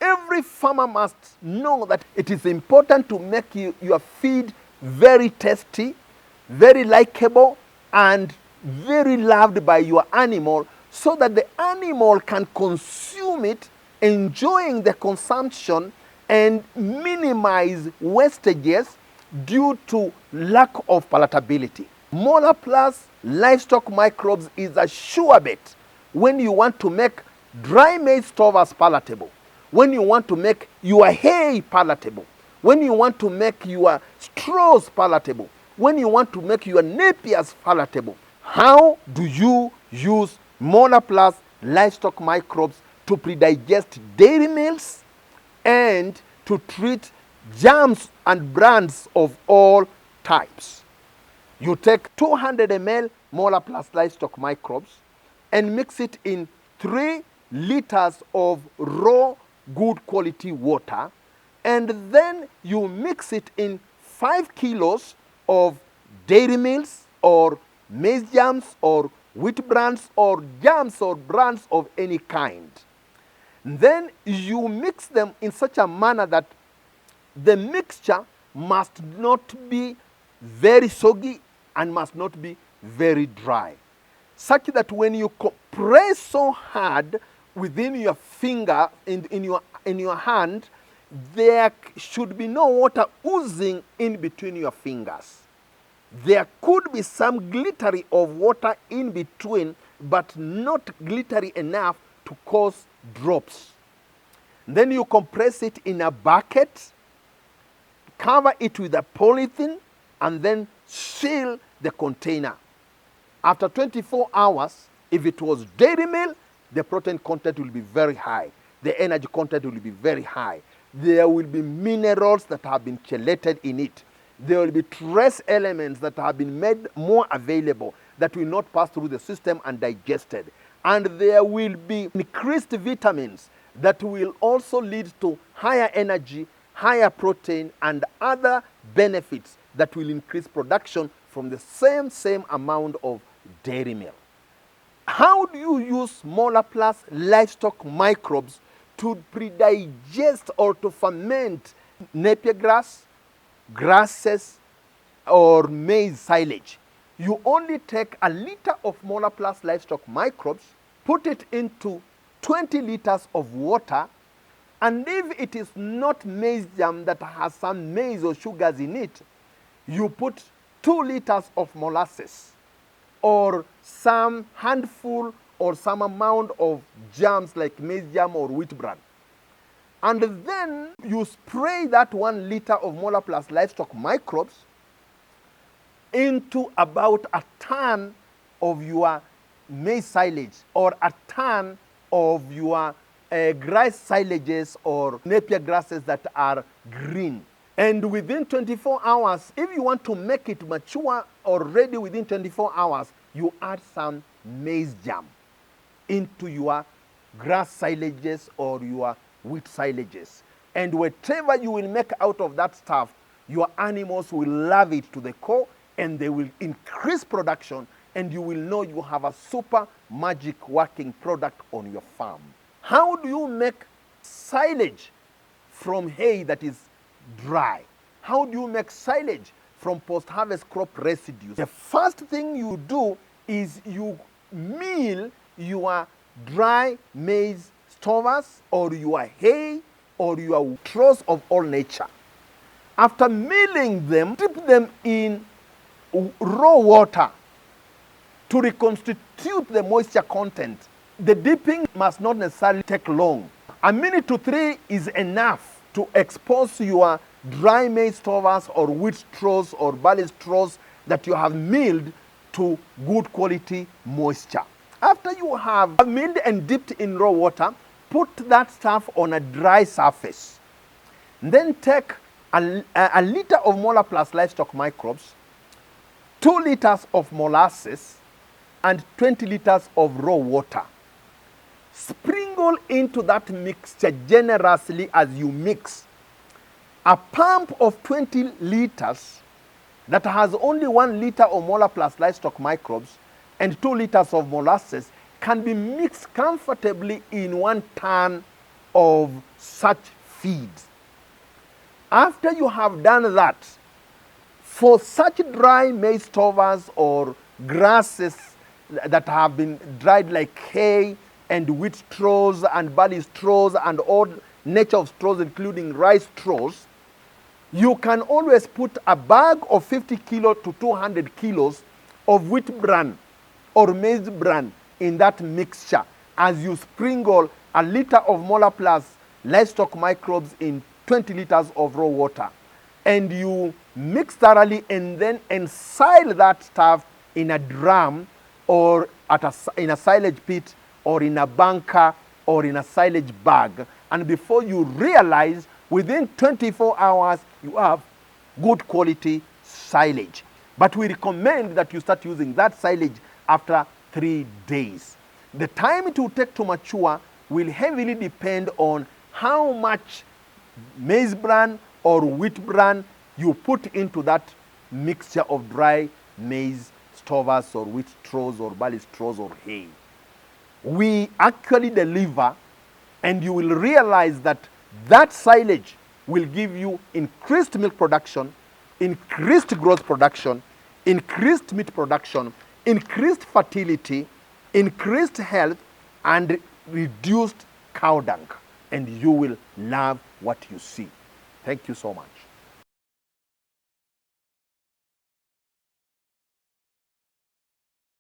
Every farmer must know that it is important to make your feed very tasty, very likable, and very loved by your animal, so that the animal can consume it, enjoying the consumption and minimize wastages due to lack of palatability. MolaPlus Livestock Microbes is a sure bet when you want to make dry maize stovers palatable, when you want to make your hay palatable, when you want to make your straws palatable, when you want to make your napiers palatable. How do you use MolaPlus Livestock Microbes to pre-digest dairy meals and to treat germs and brands of all types? You take 200 ml MolaPlus Livestock Microbes and mix it in 3 liters of raw good quality water, and then you mix it in 5 kilos of dairy meals or maize germs or wheat brands or germs or brands of any kind. Then you mix them in such a manner that the mixture must not be very soggy and must not be very dry, such that when you press so hard within your finger, in your hand, there should be no water oozing in between your fingers. There could be some glittery of water in between, but not glittery enough to cause drops. Then you compress it in a bucket, cover it with a polythene, and then seal the container. After 24 hours, if it was dairy meal, the protein content will be very high. The energy content will be very high. There will be minerals that have been chelated in it. There will be trace elements that have been made more available that will not pass through the system and digested. And there will be increased vitamins that will also lead to higher energy, higher protein, and other benefits that will increase production from the same amount of dairy milk. How do you use MolaPlus Livestock Microbes to pre-digest or to ferment napier grass, grasses, or maize silage? You only take a liter of MolaPlus Livestock Microbes, put it into 20 liters of water, and if it is not maize germ that has some maize or sugars in it, you put 2 liters of molasses or some handful or some amount of germs like maize germ or wheat bran. And then you spray that 1 liter of MolaPlus Livestock Microbes into about a ton of your maize silage or a ton of your grass silages or napier grasses that are green. And within 24 hours, if you want to make it mature already within 24 hours, you add some maize germ into your grass silages or your wheat silages. And whatever you will make out of that stuff, your animals will love it to the core, and they will increase production, and you will know you have a super magic working product on your farm. How do you make silage from hay that is dry? How do you make silage from post-harvest crop residues? The first thing you do is you mill your dry maize stovers or your hay or your straws of all nature. After milling them, dip them in raw water to reconstitute the moisture content. The dipping must not necessarily take long. A minute to 3 is enough to expose your dry maize stovers or wheat straws or barley straws that you have milled to good quality moisture. After you have milled and dipped in raw water, put that stuff on a dry surface. Then take a liter of MolaPlus Livestock Microbes, 2 liters of molasses, and 20 liters of raw water. Sprinkle into that mixture generously as you mix. A pump of 20 liters that has only 1 liter of MolaPlus Livestock Microbes and 2 liters of molasses can be mixed comfortably in 1 ton of such feeds. After you have done that, for such dry maize stovers or grasses that have been dried like hay and wheat straws and barley straws and all nature of straws, including rice straws, you can always put a bag of 50 kilo to 200 kilos of wheat bran or maize bran in that mixture as you sprinkle a liter of MolaPlus Livestock Microbes in 20 liters of raw water. And you mix thoroughly and then ensile that stuff in a drum or in a silage pit or in a bunker or in a silage bag. And before you realize, within 24 hours, you have good quality silage. But we recommend that you start using that silage after 3 days. The time it will take to mature will heavily depend on how much maize bran or wheat bran you put into that mixture of dry maize stovers or wheat straws or barley straws or hay. We actually deliver, and you will realize that that silage will give you increased milk production, increased growth production, increased meat production, increased fertility, increased health, and reduced cow dung. And you will love what you see. Thank you so much.